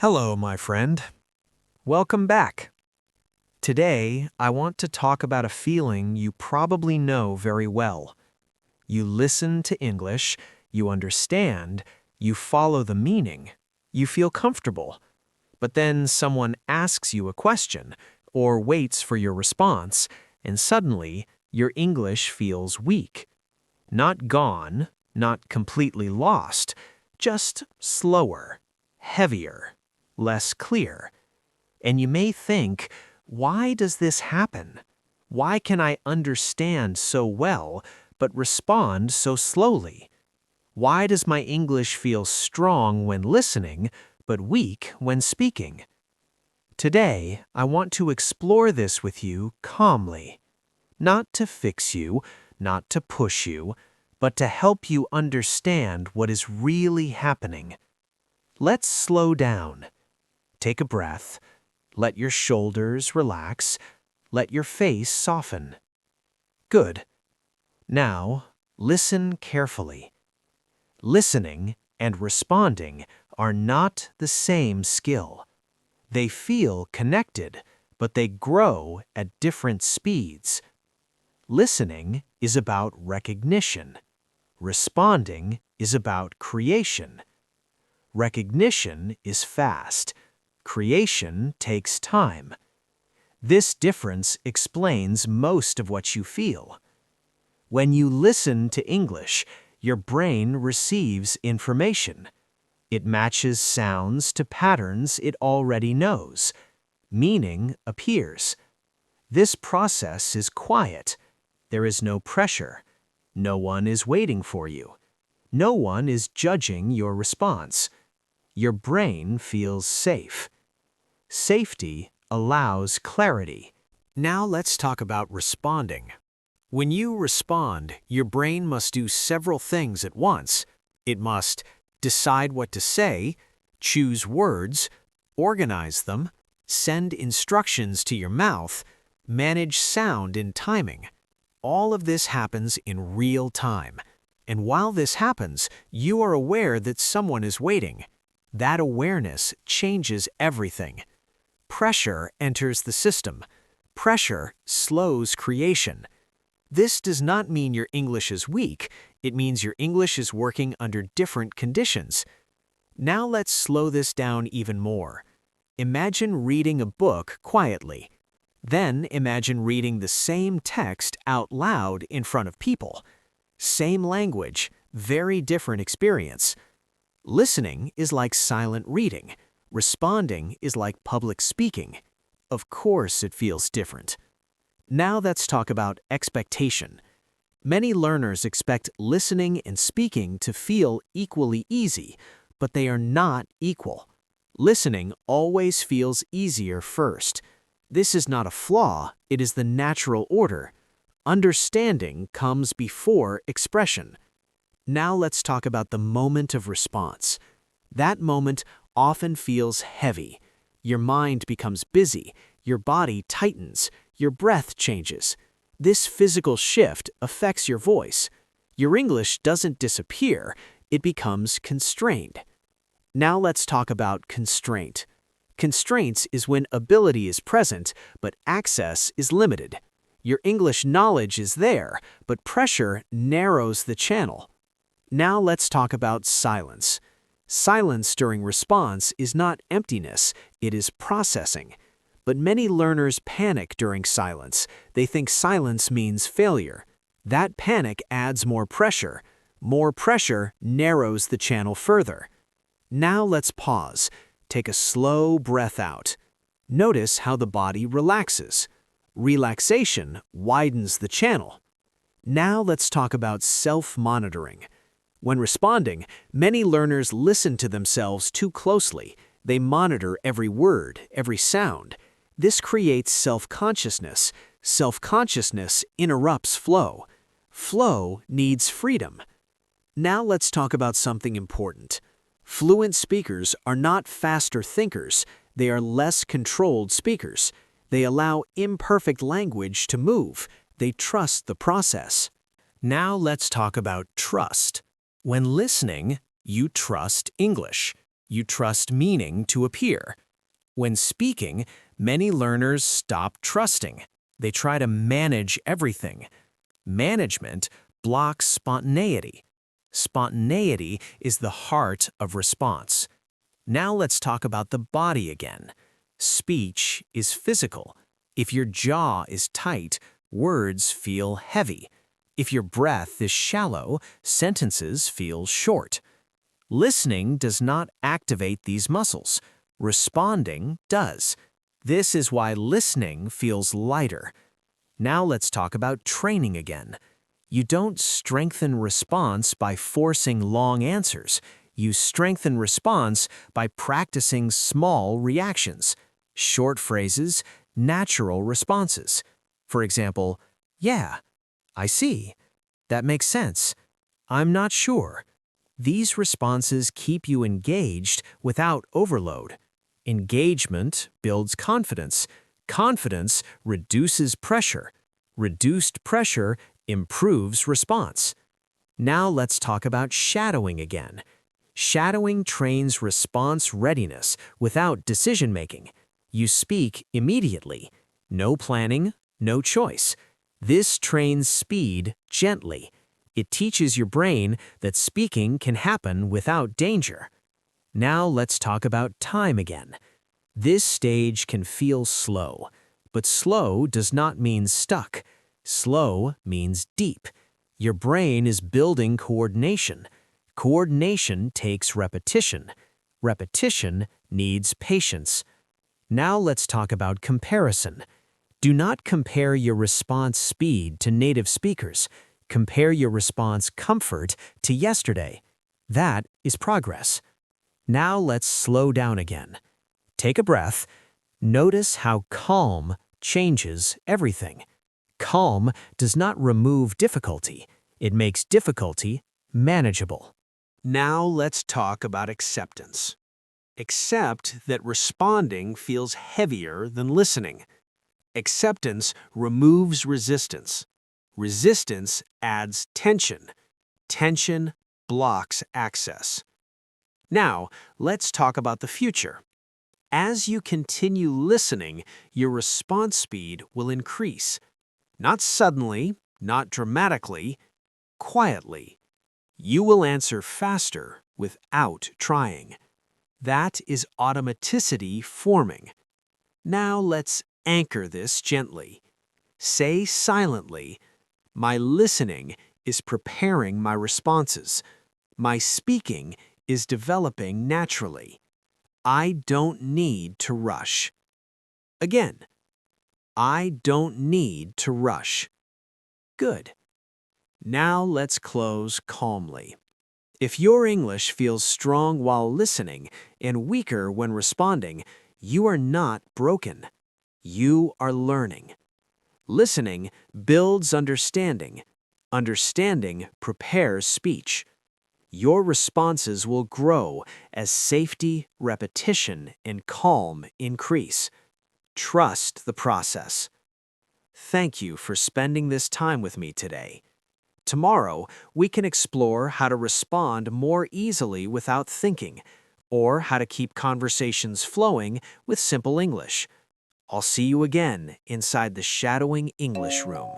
Hello, my friend. Welcome back. Today, I want to talk about a feeling you probably know very well. You listen to English, you understand, you follow the meaning, you feel comfortable. But then someone asks you a question or waits for your response, and suddenly your English feels weak. Not gone, not completely lost, just slower, heavier, less clear. And you may think, why does this happen? Why can I understand so well, but respond so slowly? Why does my English feel strong when listening, but weak when speaking? Today, I want to explore this with you calmly. Not to fix you, not to push you, but to help you understand what is really happening. Let's slow down. Take a breath. Let your shoulders relax. Let your face soften. Good. Now, listen carefully. Listening and responding are not the same skill. They feel connected, but they grow at different speeds. Listening is about recognition. Responding is about creation. Recognition is fast. Creation takes time. This difference explains most of what you feel. When you listen to English, your brain receives information. It matches sounds to patterns it already knows. Meaning appears. This process is quiet. There is no pressure. No one is waiting for you. No one is judging your response. Your brain feels safe. Safety allows clarity. Now let's talk about responding. When you respond, your brain must do several things at once. It must decide what to say, choose words, organize them, send instructions to your mouth, manage sound and timing. All of this happens in real time. And while this happens, you are aware that someone is waiting. That awareness changes everything. Pressure enters the system. Pressure slows creation. This does not mean your English is weak. It means your English is working under different conditions. Now let's slow this down even more. Imagine reading a book quietly. Then imagine reading the same text out loud in front of people. Same language, very different experience. Listening is like silent reading. Responding is like public speaking. Of course it feels different. Now let's talk about expectation. Many learners expect listening and speaking to feel equally easy, but they are not equal. Listening always feels easier first. This is not a flaw, it is the natural order. Understanding comes before expression. Now let's talk about the moment of response. That moment often feels heavy. Your mind becomes busy, your body tightens, your breath changes. This physical shift affects your voice. Your English doesn't disappear, it becomes constrained. Now let's talk about constraint. Constraints is when ability is present, but access is limited. Your English knowledge is there, but pressure narrows the channel. Now let's talk about silence. Silence during response is not emptiness, it is processing. But many learners panic during silence. They think silence means failure. That panic adds more pressure. More pressure narrows the channel further. Now let's pause. Take a slow breath out. Notice how the body relaxes. Relaxation widens the channel. Now let's talk about self-monitoring. When responding, many learners listen to themselves too closely. They monitor every word, every sound. This creates self-consciousness. Self-consciousness interrupts flow. Flow needs freedom. Now let's talk about something important. Fluent speakers are not faster thinkers. They are less controlled speakers. They allow imperfect language to move. They trust the process. Now let's talk about trust. When listening, you trust English. You trust meaning to appear. When speaking, many learners stop trusting. They try to manage everything. Management blocks spontaneity. Spontaneity is the heart of response. Now let's talk about the body again. Speech is physical. If your jaw is tight, words feel heavy. If your breath is shallow, sentences feel short. Listening does not activate these muscles. Responding does. This is why listening feels lighter. Now let's talk about training again. You don't strengthen response by forcing long answers. You strengthen response by practicing small reactions, short phrases, natural responses. For example, yeah, I see. That makes sense. I'm not sure. These responses keep you engaged without overload. Engagement builds confidence. Confidence reduces pressure. Reduced pressure improves response. Now let's talk about shadowing again. Shadowing trains response readiness without decision-making. You speak immediately. No planning, no choice. This trains speed gently. It teaches your brain that speaking can happen without danger. Now let's talk about time again. This stage can feel slow, but slow does not mean stuck. Slow means deep. Your brain is building coordination. Coordination takes repetition. Repetition needs patience. Now let's talk about comparison. Do not compare your response speed to native speakers. Compare your response comfort to yesterday. That is progress. Now let's slow down again. Take a breath. Notice how calm changes everything. Calm does not remove difficulty. It makes difficulty manageable. Now let's talk about acceptance. Accept that responding feels heavier than listening. Acceptance removes resistance. Resistance adds tension. Tension blocks access. Now, let's talk about the future. As you continue listening, your response speed will increase. Not suddenly, not dramatically, quietly. You will answer faster without trying. That is automaticity forming. Now let's anchor this gently. Say silently, my listening is preparing my responses. My speaking is developing naturally. I don't need to rush. Again, I don't need to rush. Good. Now let's close calmly. If your English feels strong while listening and weaker when responding, you are not broken. You are learning. Listening builds understanding. Understanding prepares speech. Your responses will grow as safety, repetition, and calm increase. Trust the process. Thank you for spending this time with me today. Tomorrow, we can explore how to respond more easily without thinking, or how to keep conversations flowing with simple English. I'll see you again inside the Shadowing English Room.